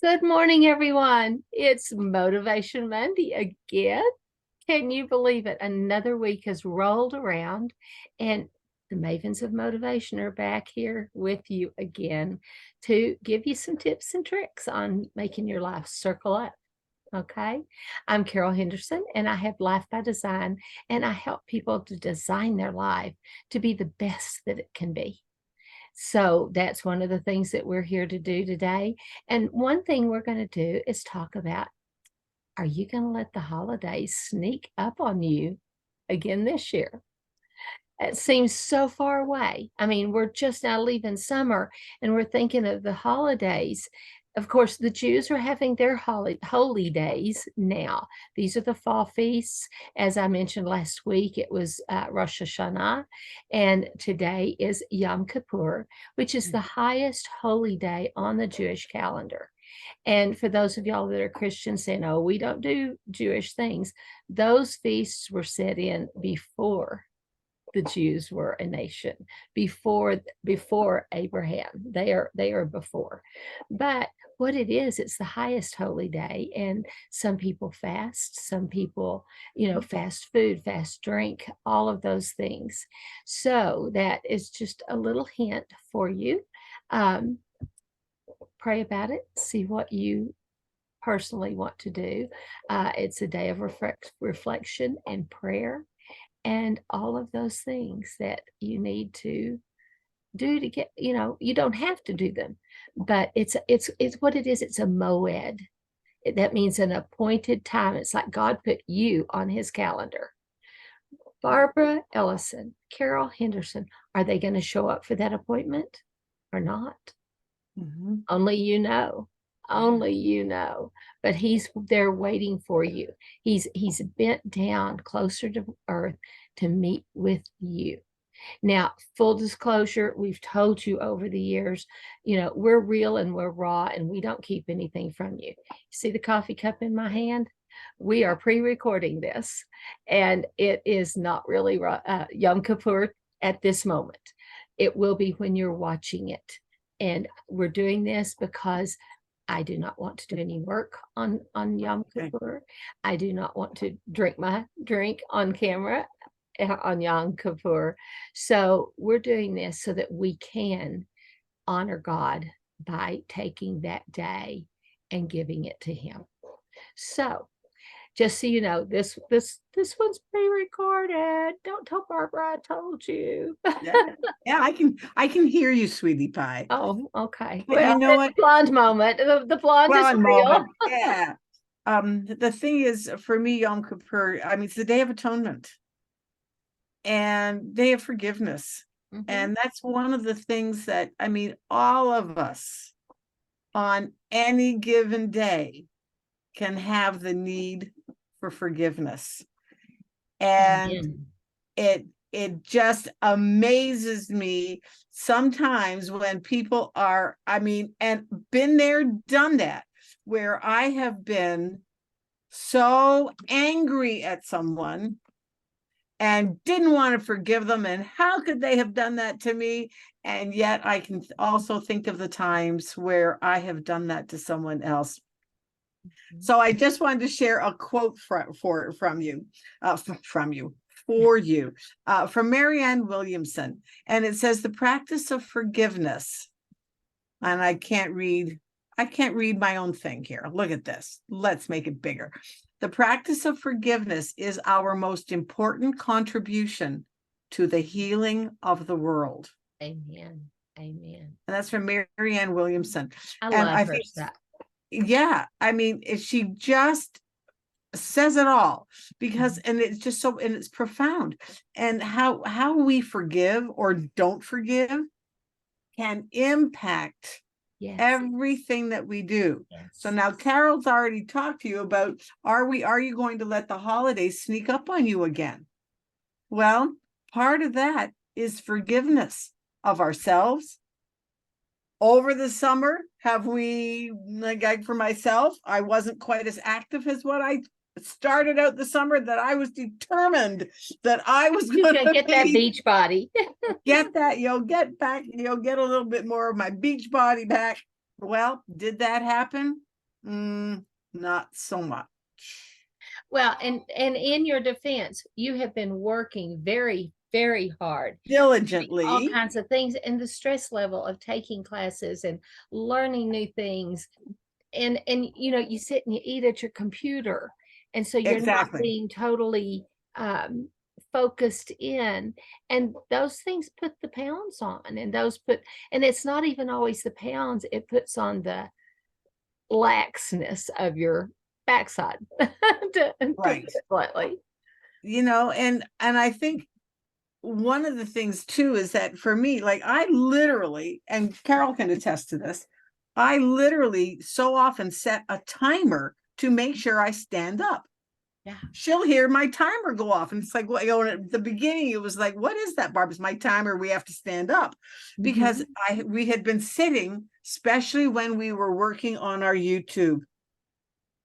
Good morning, everyone. It's Motivation Monday again. Can you believe it? Another week has rolled around, and the Mavens of Motivation are back here with you again to give you some tips and tricks on making your life circle up. Okay, I'm Carol Henderson, and I have Life by Design, and I help people to design their life to be the best that it can be. So that's one of the things that we're here to do today. And one thing we're going to do is talk about, are you going to let the holidays sneak up on you again this year? It seems so far away. I mean, we're just now leaving summer and we're thinking of the holidays. Of course, the Jews are having their holy days now. These are the fall feasts. As I mentioned last week, it was Rosh Hashanah, and today is Yom Kippur, which is the highest holy day on the Jewish calendar. And for those of y'all that are Christians saying, oh, we don't do Jewish things, those feasts were set in before the Jews were a nation, before Abraham. They are before. But what it is, it's the highest holy day, and some people fast, some people, fast food, fast drink, all of those things. So that is just a little hint for you. Pray about it, see what you personally want to do. It's a day of reflection and prayer, and all of those things that you need to do to get, you don't have to do them, but it's what it is. It's a moed. That means an appointed time. It's like God put you on his calendar. Barbara Ellison, Carol Henderson, are they going to show up for that appointment or not? Only you know. Only you know. But he's there waiting for you. He's bent down closer to earth to meet with you. Now, full disclosure, we've told you over the years, we're real and we're raw, and we don't keep anything from you. See the coffee cup in my hand? We are pre-recording this, and it is not really Yom Kippur at this moment. It will be when you're watching it. And we're doing this because I do not want to do any work on Yom Kippur. I do not want to drink my drink on camera on Yom Kippur. So we're doing this so that we can honor God by taking that day and giving it to him. So just so you know, this one's pre-recorded. Don't tell Barbara I told you. Yeah, I can hear you, sweetie pie. Oh, okay. But Well, you know what? the blonde moment. The blonde is real. Moment. Yeah. The thing is, for me, Yom Kippur, I mean, it's the Day of Atonement and Day of Forgiveness. And that's one of the things that, I mean, all of us on any given day can have the need for forgiveness. And it just amazes me sometimes when people are, I mean, and been there, done that, where I have been so angry at someone and didn't want to forgive them, and how could they have done that to me? And yet I can also think of the times where I have done that to someone else. So I just wanted to share a quote from you, from Marianne Williamson. And it says, the practice of forgiveness. And I can't read my own thing here. Look at this. Let's make it bigger. The practice of forgiveness is our most important contribution to the healing of the world. Amen. Amen. And that's from Marianne Williamson. I love her stuff. Yeah, I mean, she just says it all, because and it's just so, and it's profound. And how we forgive or don't forgive can impact everything that we do. So now Carol's already talked to you about, are you going to let the holidays sneak up on you again? Well, part of that is forgiveness of ourselves. Over the summer, have we, like for myself, I wasn't quite as active as what I started out the summer, that I was determined that I was going to get that beach body. Get that, get back, get a little bit more of my beach body back. Well, did that happen? Not so much. Well, and in your defense, you have been working very, very hard, Diligently. all kinds of things, and the stress level of taking classes and learning new things. And you know, you sit and you eat at your computer, and so you're not Exactly. being totally focused in, and those things put the pounds on, and and it's not even always the pounds, it puts on the laxness of your backside, to put Right. it bluntly. You know, and I think one of the things too is that for me, like I literally, and Carol can attest to this, I literally so often set a timer to make sure I stand up. Yeah. She'll hear my timer go off, and it's like, well, you know, at the beginning it was like, what is that, Barb? It's my timer, we have to stand up. Because we had been sitting, especially when we were working on our YouTube.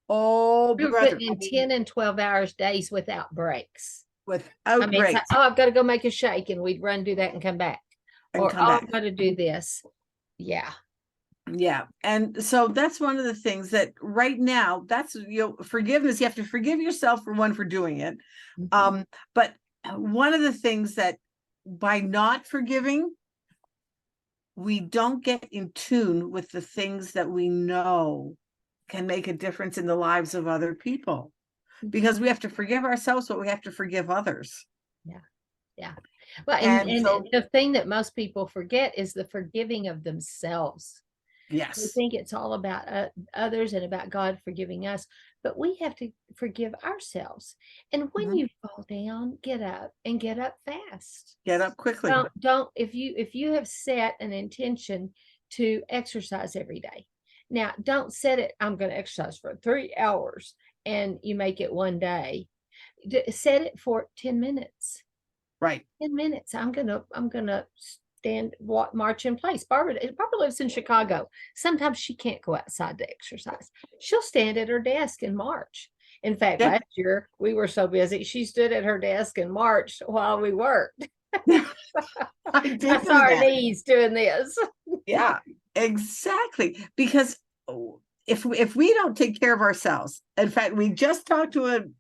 Oh, We were brother, putting in 10 and 12 hours days without breaks. without I mean, it's like, breaks oh, I've got to go make a shake, and we'd run, do that, and come back. and Or, come oh, back. I've got to do this. Yeah. Yeah. And so that's one of the things that right now, that's, you know, forgiveness, you have to forgive yourself for one, for doing it. But one of the things that by not forgiving, we don't get in tune with the things that we know can make a difference in the lives of other people, because we have to forgive ourselves, but we have to forgive others. Yeah. Yeah. Well, And and so, the thing that most people forget is the forgiving of themselves. We yes, think it's all about others and about God forgiving us, but we have to forgive ourselves. And when you fall down, get up, and get up fast. get up quickly. Don't if you have set an intention to exercise every day. Now, don't set it, I'm going to exercise for 3 hours, and you make it one day. Set it for 10 minutes. Right. 10 minutes. I'm gonna stand, march in place. Barbara lives in Chicago. Sometimes she can't go outside to exercise. She'll stand at her desk and march. In fact, Yeah. last year we were so busy, she stood at her desk and marched while we worked. I saw her knees doing this. Yeah, exactly. Because if we don't take care of ourselves, in fact, we just talked to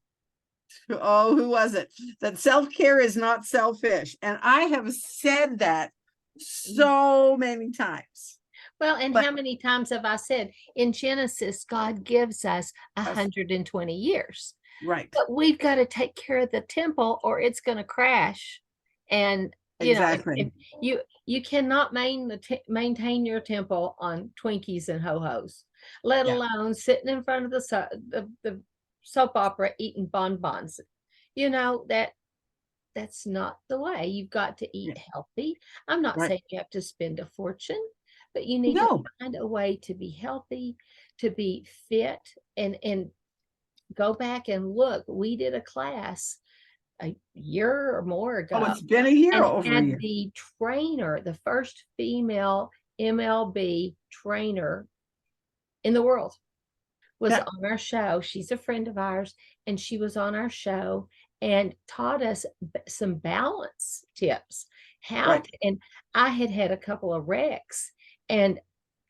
who was it? That self-care is not selfish. And I have said that so many times. Well, and how many times have I said in Genesis, God gives us 120 years. Right. But we've got to take care of the temple, or it's going to crash. And you exactly. know, if you cannot maintain your temple on Twinkies and ho-hos, let alone sitting in front of the soap opera eating bonbons. You know, that's not the way. You've got to eat healthy. I'm not saying you have to spend a fortune, but you need to find a way to be healthy, to be fit, and go back and look. We did a class a year or more ago. Oh, it's been a year, over a year. The trainer, the first female MLB trainer in the world, was on our show. She's a friend of ours, and she was on our show and taught us some balance tips. And I had a couple of wrecks, and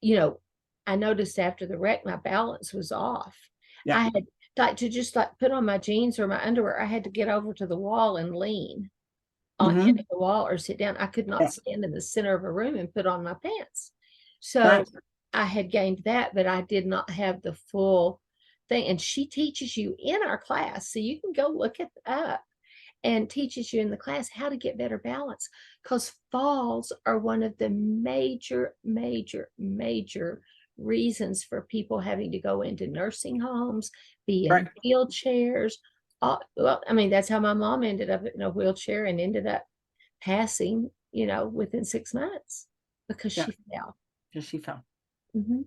you know, I noticed after the wreck my balance was off. I had to just put on my jeans or my underwear. I had to get over to the wall and lean on the end of the wall or sit down. I could not stand in the center of a room and put on my pants. So I had gained that, but I did not have the full thing. And she teaches you in our class, so you can go look it up, and teaches you in the class how to get better balance, because falls are one of the major reasons for people having to go into nursing homes, be in wheelchairs. Well, I mean, that's how my mom ended up in a wheelchair and ended up passing, you know, within 6 months, because she fell. Because she fell. Mhm.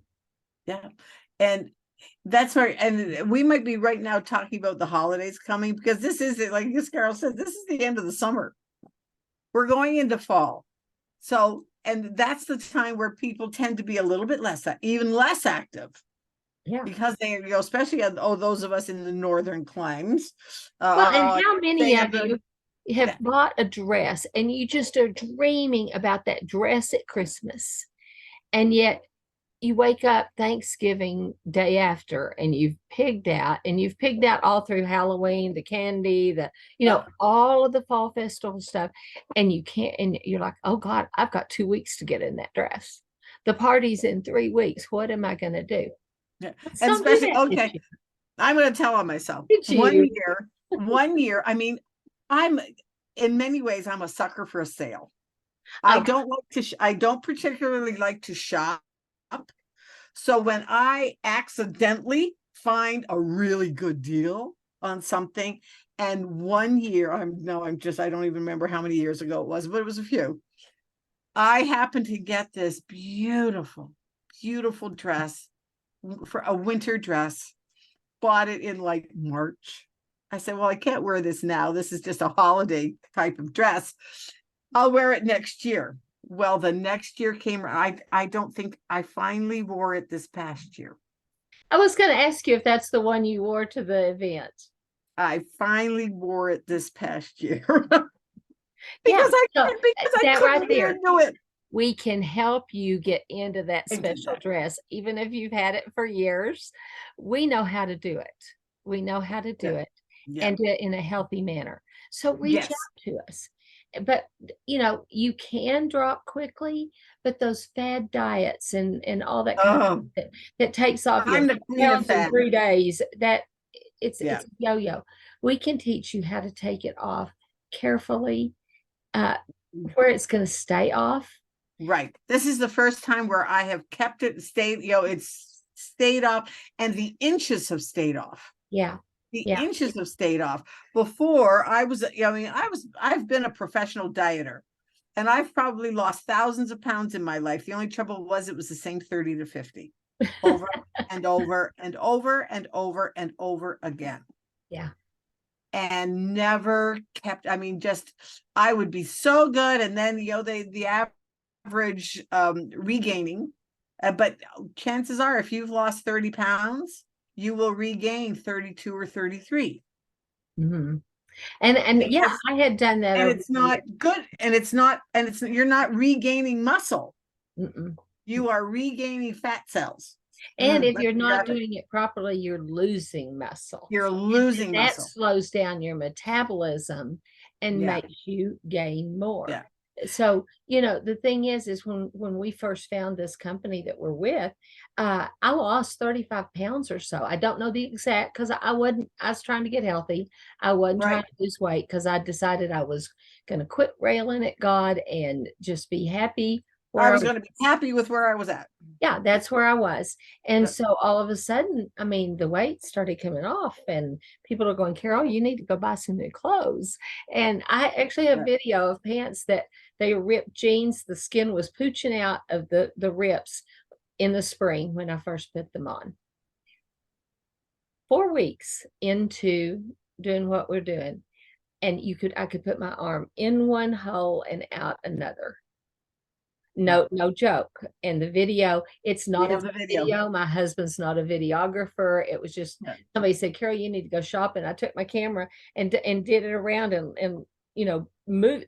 Yeah. And that's right. And we might be right now talking about the holidays coming, because this is it. Like as Carol said, this is the end of the summer. We're going into fall. So, and that's the time where people tend to be a little bit even less active. Yeah. Because they, you know, especially those of us in the northern climes. Well, and how many of you have bought a dress and you just are dreaming about that dress at Christmas, and yet you wake up Thanksgiving day after and you've pigged out, and you've pigged out all through Halloween, the candy, all of the fall festival stuff. And you can't, and you're like, oh God, I've got 2 weeks to get in that dress. The party's in 3 weeks. What am I going to do? Yeah. Let's And don't do especially, that. okay, I'm going to tell on myself. Did you? 1 year, I mean, I'm in many ways, I'm a sucker for a sale. Oh, I don't particularly like to shop. So when I accidentally find a really good deal on something, and 1 year, I don't even remember how many years ago it was, but it was a few. I happened to get this beautiful, beautiful dress for a winter dress, bought it in like March. I said, well, I can't wear this now. This is just a holiday type of dress. I'll wear it next year. Well, the next year came. I don't think I finally wore it this past year. I was going to ask you if that's the one you wore to the event. I finally wore it this past year. Yeah, because I that right couldn't there. do it. We can help you get into that I do special that. dress, even if you've had it for years. We know how to do it. We know how to do it and do it in a healthy manner. So reach Yes. out to us. But you can drop quickly, but those fad diets and all that kind of that takes off your I'm the queen of pounds in fat. 3 days, it's Yeah. a yo-yo. We can teach you how to take it off carefully, where it's going to stay off. Right. This is the first time where I have kept it it's stayed off, and the inches have stayed off. Yeah. The inches have stayed off. Before I've been a professional dieter, and I've probably lost thousands of pounds in my life. The only trouble was it was the same 30 to 50 over and over and over and over and over again. Yeah. And never kept, I would be so good. And then, the average regaining, but chances are if you've lost 30 pounds, you will regain 32 or 33. Mm-hmm. And yeah, I had done that. And it's not good. And you're not regaining muscle. Mm-mm. You are regaining fat cells. And if you're not doing it properly, you're losing muscle. You're losing muscle. That slows down your metabolism and makes you gain more. Yeah. So, the thing is when we first found this company that we're with, I lost 35 pounds or so. I don't know the exact, because I was trying to get healthy. I wasn't trying to lose weight, because I decided I was going to quit railing at God and just be happy. I was going to be happy with where I was at. Yeah, that's where I was. And so all of a sudden, the weight started coming off, and people are going, Carol, you need to go buy some new clothes. And I actually have video of pants that they ripped jeans. The skin was pooching out of the rips in the spring when I first put them on. 4 weeks into doing what we're doing, and I could put my arm in one hole and out another. No joke. And the video, it's not a video. My husband's not a videographer. It was just somebody said, Carol, you need to go shopping. I took my camera and did it around and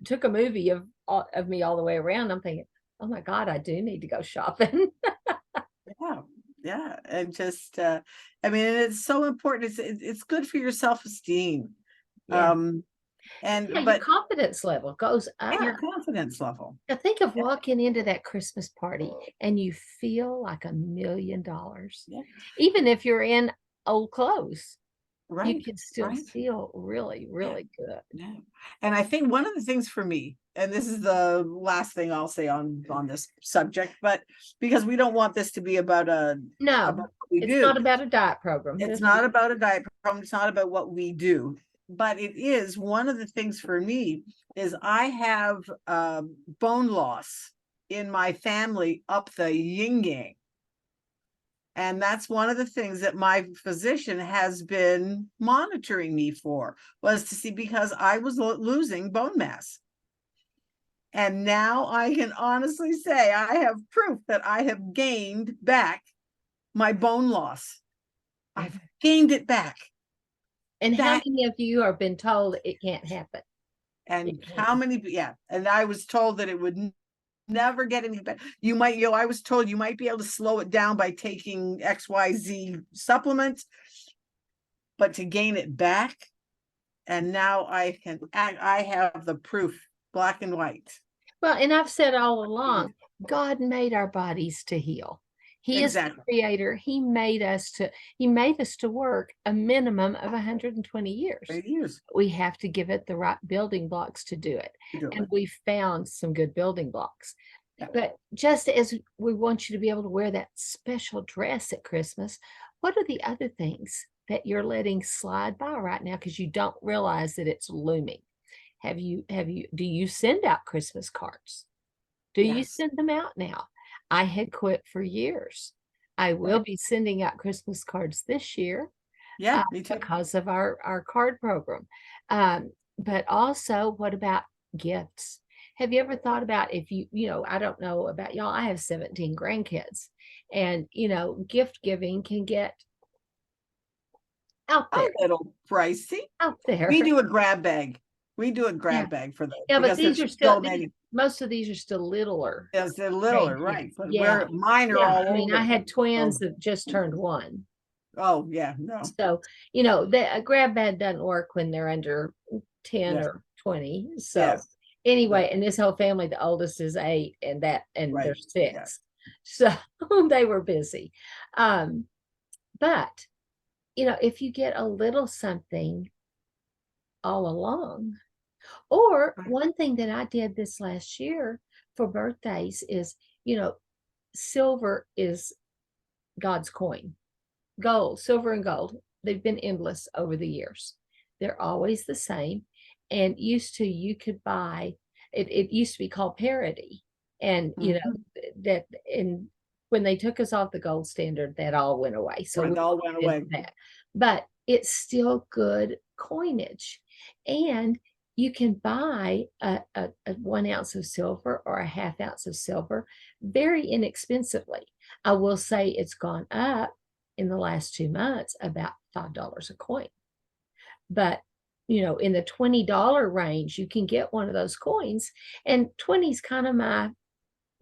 took a movie of me all the way around. I'm thinking, oh my God, I do need to go shopping. Yeah. And just, it's so important. It's good for your self-esteem. Your confidence level goes up. Your confidence level. Now think of walking into that Christmas party and you feel like $1 million. Even if you're in old clothes, you can still feel really, really good. Yeah. And I think one of the things for me, and this is the last thing I'll say on this subject, but because we don't want this to be about it's not about a diet program. It's not about a diet program. It's not about what we do. But it is one of the things for me is I have bone loss in my family up the yin yang. And that's one of the things that my physician has been monitoring me for, was to see, because I was losing bone mass. And now I can honestly say I have proof that I have gained back my bone loss. I've gained it back. And how many of you have been told it can't happen? And how many? Yeah. And I was told that it would never get any better. You might, I was told you might be able to slow it down by taking XYZ supplements, but to gain it back, and now I have the proof, black and white. Well, and I've said all along, God made our bodies to heal. He is the creator. He made us to work a minimum of 120 years. 8 years. We have to give it the right building blocks to do it. And we found some good building blocks. Yeah. But just as we want you to be able to wear that special dress at Christmas, what are the other things that you're letting slide by right now because you don't realize that it's looming? Do you send out Christmas cards? Do you send them out now? I had quit for years. I will be sending out Christmas cards this year. Yeah, me too. Because of our card program. But also, what about gifts? Have you ever thought about if I don't know about y'all, I have 17 grandkids, and gift giving can get out there. A little pricey. Out there. We do a grab bag. Bag for those. Yeah, but these are still most of these are still littler. Yes, they're littler, right? But where mine are all I mean, I had twins that just turned 1. Oh yeah, no. So a grab bag doesn't work when they're under 10 or 20. So anyway, and this whole family, the oldest is 8, and they're 6. Yeah. So they were busy. But if you get a little something all along, or one thing that I did this last year for birthdays is, silver is God's coin. Gold, silver and gold, they've been endless over the years. They're always the same. And you could buy it used to be called parity. And when they took us off the gold standard, that all went away. So it all went away. But it's still good coinage. And you can buy a 1 ounce of silver or a 1/2 ounce of silver very inexpensively. I will say it's gone up in the last 2 months about $5 a coin. But, in the $20 range, you can get one of those coins, and 20 is kind of my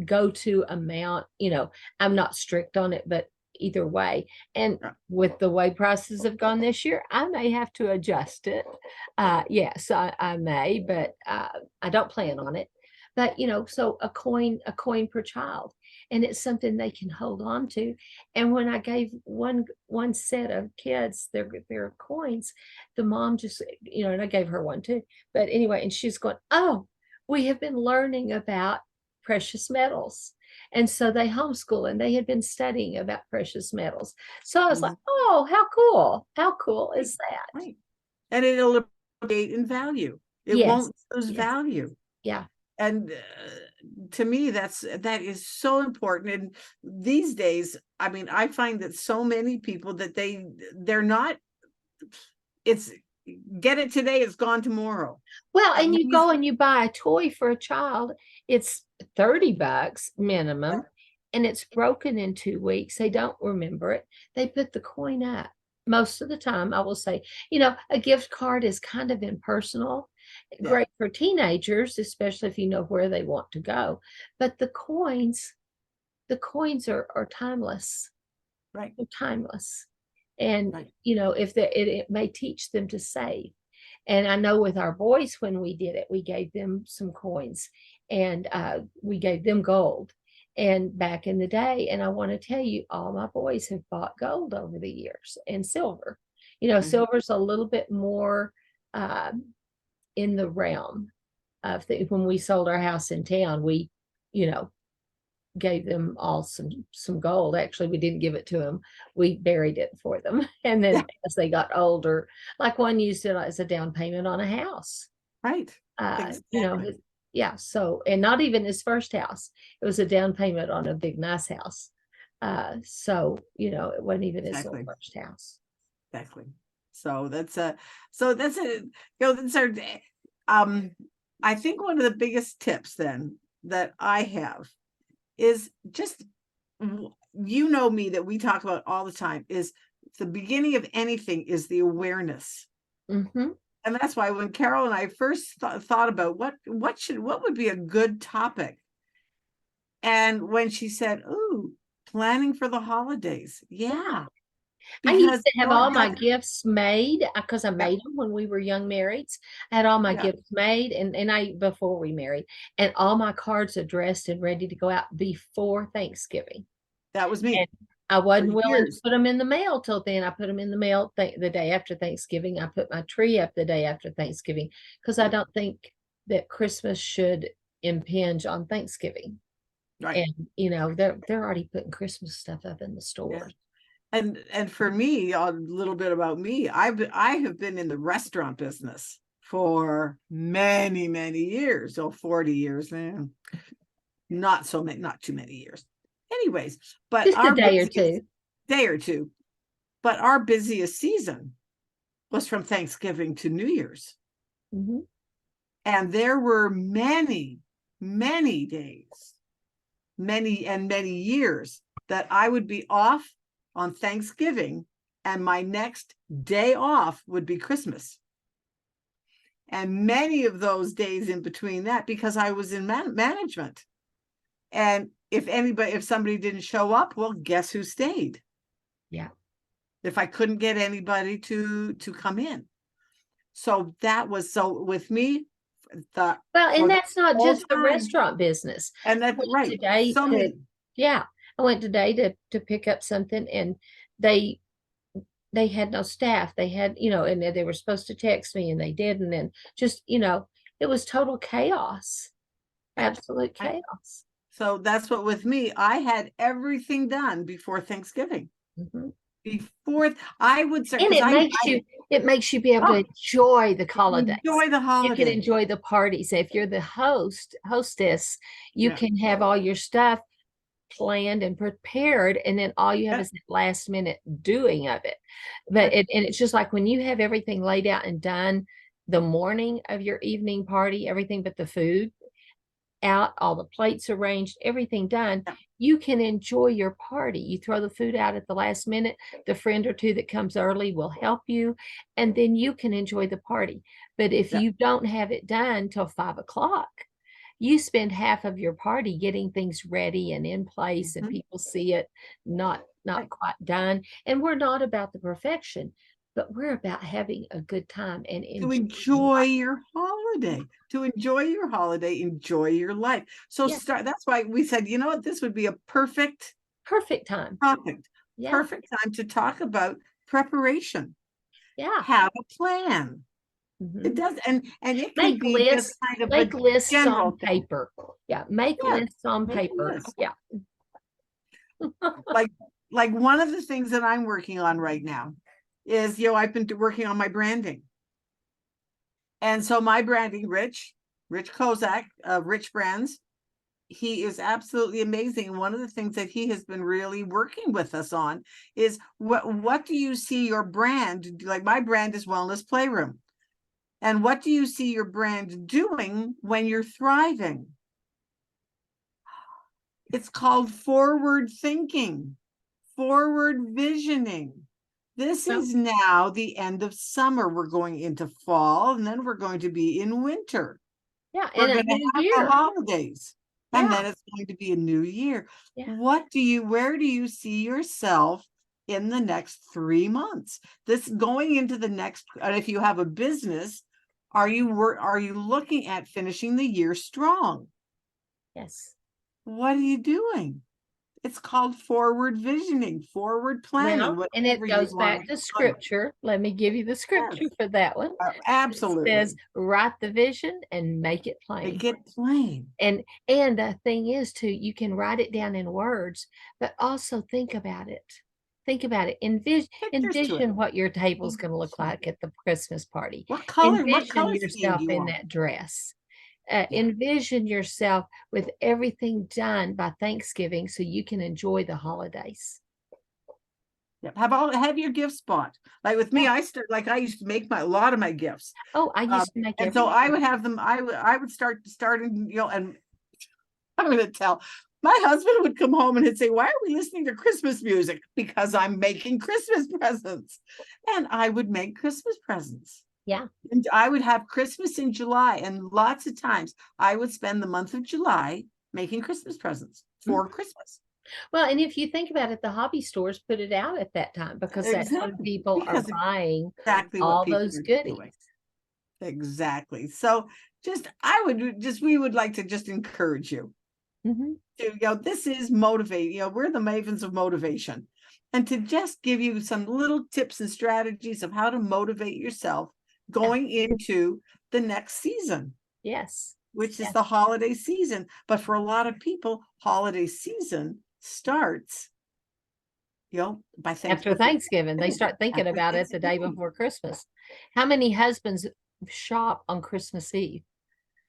go-to amount. I'm not strict on it, but either way. And with the way prices have gone this year, I may have to adjust it. Yes, I may, but I don't plan on it. But, so a coin per child, and it's something they can hold on to. And when I gave one set of kids their coins, the mom just, and I gave her one too. But anyway, and she's going, "Oh, we have been learning about precious metals." And so they homeschool, and they had been studying about precious metals. So I was like, "Oh, how cool. How cool is that?" Right. And it'll appreciate in value. It won't lose value. Yeah. And to me, that is so important. And these days, I mean, I find that so many people that they're not, it's get it today, it's gone tomorrow. Well, and you go and you buy a toy for a child, it's $30 minimum, and it's broken in 2 weeks. They don't remember it. They put the coin up. Most of the time, I will say, a gift card is kind of impersonal. Great for teenagers, especially if you know where they want to go. But the coins are timeless. Right. They're timeless. And, if it may teach them to save. And I know with our boys, when we did it, we gave them some coins, and we gave them gold. And back in the day, and I want to tell you, all my boys have bought gold over the years, and silver. Silver's a little bit more in the realm of when we sold our house in town, we, gave them all some gold. Actually, we didn't give it to them. We buried it for them. And then as they got older, like one used it as a down payment on a house. Right. Exactly. So, and not even his first house. It was a down payment on a big, nice house. So, it wasn't even his first house. Exactly. So that's our, I think one of the biggest tips then that I have is just, me, that we talk about all the time, is the beginning of anything is the awareness. Mm-hmm. And that's why when Carol and I first thought about what would be a good topic, And when she said, "Ooh, planning for the holidays," yeah, I used because to have all my that's gifts made because I yeah, made them when we were young marrieds. I had all my yeah, gifts made and I before we married, and all my cards addressed and ready to go out before Thanksgiving. that was And me I for wasn't willing to years. put them in the mail till then. I put them in the mail the day after Thanksgiving. I put my tree up the day after Thanksgiving because I don't think that Christmas should impinge on Thanksgiving. Right. And they're already putting Christmas stuff up in the Yeah. stores. And for me, a little bit about me, I have been in the restaurant business for many, many years. So 40 years, not so many, not too many years. Anyways, but Just a our day or busiest two. day or two, but our busiest season was from Thanksgiving to New Year's. Mhm. And there were many, many days, many years that I would be off on Thanksgiving and my next day off would be Christmas. And many of those days in between that, because I was in management. And if somebody didn't show up, well, guess who stayed? Yeah. If I couldn't get anybody to come in. So that was so with me, the Well, for and the that's not whole just the time. restaurant business. And I that's went right. today So to, many. yeah, I went today to pick up something and they they had no staff. They had, and they were supposed to text me and they didn't. And just, it was total chaos, absolute I, chaos. so that's what with me, I had everything done before Thanksgiving. Mhm. Before I would say, And because it makes you be able to oh, enjoy the holidays. enjoy the You can holiday. enjoy the parties. If you're the hostess, you Yeah. can have all your stuff planned and prepared, and then all you have Yeah. is the last minute doing of it. But and it's just like when you have everything laid out and done the morning of your evening party, everything but the food out, all the plates arranged, everything done, Yeah. you can enjoy your party. You throw the food out at the last minute, the friend or two that comes early will help you, and then you can enjoy the party. But if Yeah. you don't have it done till 5 o'clock, you spend half of your party getting things ready and in place and Mhm. people see it not quite done. And we're not about the perfection, but we're about having a good time and To enjoying enjoy life. your holiday, enjoy your life. So Yeah, that's why we said, you know what, this would be a perfect time. perfect, Yeah, perfect time to talk about preparation. yeah. Have a plan. It Mhm. does, and it can Make be just lists, kind of a make lists general on thing. paper. Yeah, make Yeah, lists on make a paper. list. Yeah. Like one of the things that I'm working on right now is, I've been working on my branding. And so my branding, Rich Kozak of Rich Brands, he is absolutely amazing. One of the things that he has been really working with us on is what do you see your brand, like my brand is Wellness Playroom. And what do you see your brand doing when you're thriving? It's called forward thinking, forward visioning. This Well, is now the end of summer. We're going into fall, and then we're going to be in winter. yeah, We're in a going to new have the year. holidays, and Yeah, then it's going to be a new year. yeah. Where do you see yourself in the next 3 months? This going into the next, and if you have a business, are you looking at finishing the year strong? Yes. What are you doing? It's called forward visioning, forward planning, Well, and whatever it you goes want back to to call it. scripture. Let me give you the Yes, scripture for that one. It says, absolutely. write the vision and make it plain. Make it plain. And the thing is too, you can write it down in words, but also think about it. Think about it. Pictures to it. Envision what your table's going to look Exactly. like at the Christmas party. What color Envision scheme do yourself you in want? that dress. Yeah. Envision yourself with everything done by Thanksgiving so you can enjoy the holidays. Yeah. Have your gift spot. Like with me, Yeah. I used to make a lot of my gifts. Oh, I used to make And so everything. I would have them, I would starting, and I'm going to tell my husband would come home and he'd say, why are we listening to Christmas music? Because I'm making Christmas presents. And I would make Christmas presents. Yeah. And I would have Christmas in July. And lots of times I would spend the month of July making Christmas presents. for Christmas. Well, and if you think about it, the hobby stores put it out at that time because that's when Exactly. people are Because buying exactly what all people those are goodies. doing. Exactly. So we would like to just encourage you to, this is motivate, we're the Mavens of Motivation. And to just give you some little tips and strategies of how to motivate yourself going into the next season. Yes. Which is the holiday season. But for a lot of people, holiday season starts, by Thanksgiving. After Thanksgiving, they start thinking about it the day before Christmas. How many husbands shop on Christmas Eve?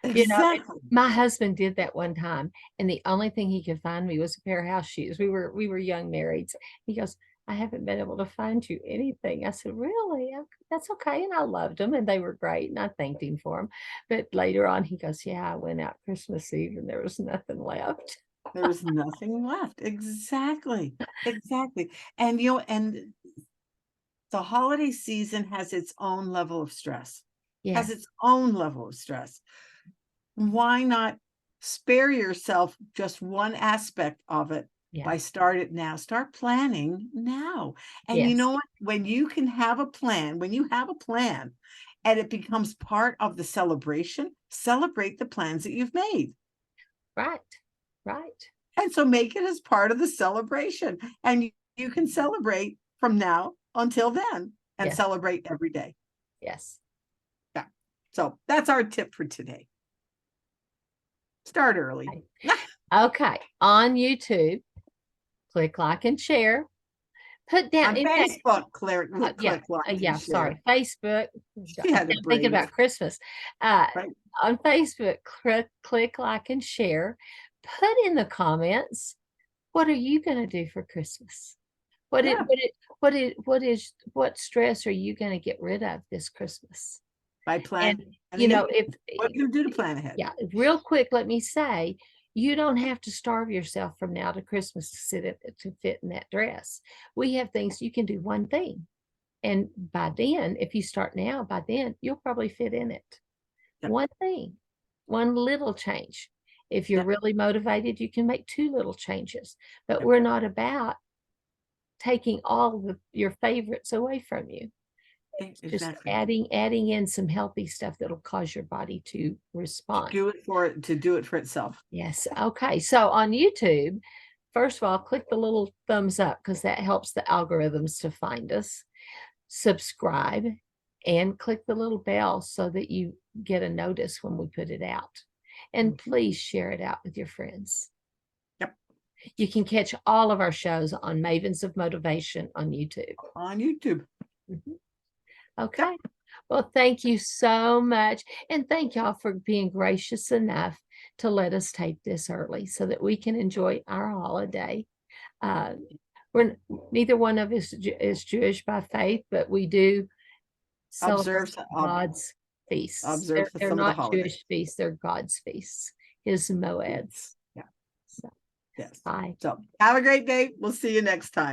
Exactly. My husband did that one time, and the only thing he could find me was a pair of house shoes. We were young marrieds. He goes, I haven't been able to find you anything. I said, really? That's okay. And I loved them, and they were great, and I thanked him for them. But later on, he goes, yeah, I went out Christmas Eve, and there was nothing left. There was nothing left. Exactly. Exactly. And, and the holiday season has its own level of stress. Yes. Has its own level of stress. Why not spare yourself just one aspect of it by start planning now. And you know what? When you can have a plan, and it becomes part of the celebration, celebrate the plans that you've made. Right. And so make it as part of the celebration, and you can celebrate from now until then and celebrate every day. Yes. Yeah. So that's our tip for today. Start early. Okay. On YouTube, click like and share. Put down on Facebook, click like and share. Sorry, Facebook. I'm thinking about Christmas. Right. On Facebook, click like and share. Put in the comments, what are you going to do for Christmas? What stress are you going to get rid of this Christmas? By planning. And, what do you do to plan ahead? Yeah, real quick, let me say, you don't have to starve yourself from now to Christmas to fit in that dress. We have things you can do one thing. And by then, if you start now, by then, you'll probably fit in it. One thing, one little change. If you're really motivated, you can make 2 little changes. But we're not about taking all your favorites away from you. Just adding in some healthy stuff that'll cause your body to respond. To do it for itself. Yes. Okay. So on YouTube, first of all, click the little thumbs up because that helps the algorithms to find us. Subscribe and click the little bell so that you get a notice when we put it out. And please share it out with your friends. Yep. You can catch all of our shows on Mavens of Motivation on YouTube. Okay. Yep. Well, thank you so much. And thank y'all for being gracious enough to let us tape this early so that we can enjoy our holiday. Neither one of us is Jewish by faith, but we do celebrate God's feasts. They're not Jewish feasts, they're God's feasts, his moeds. Yeah. So, yes. Bye. So have a great day. We'll see you next time.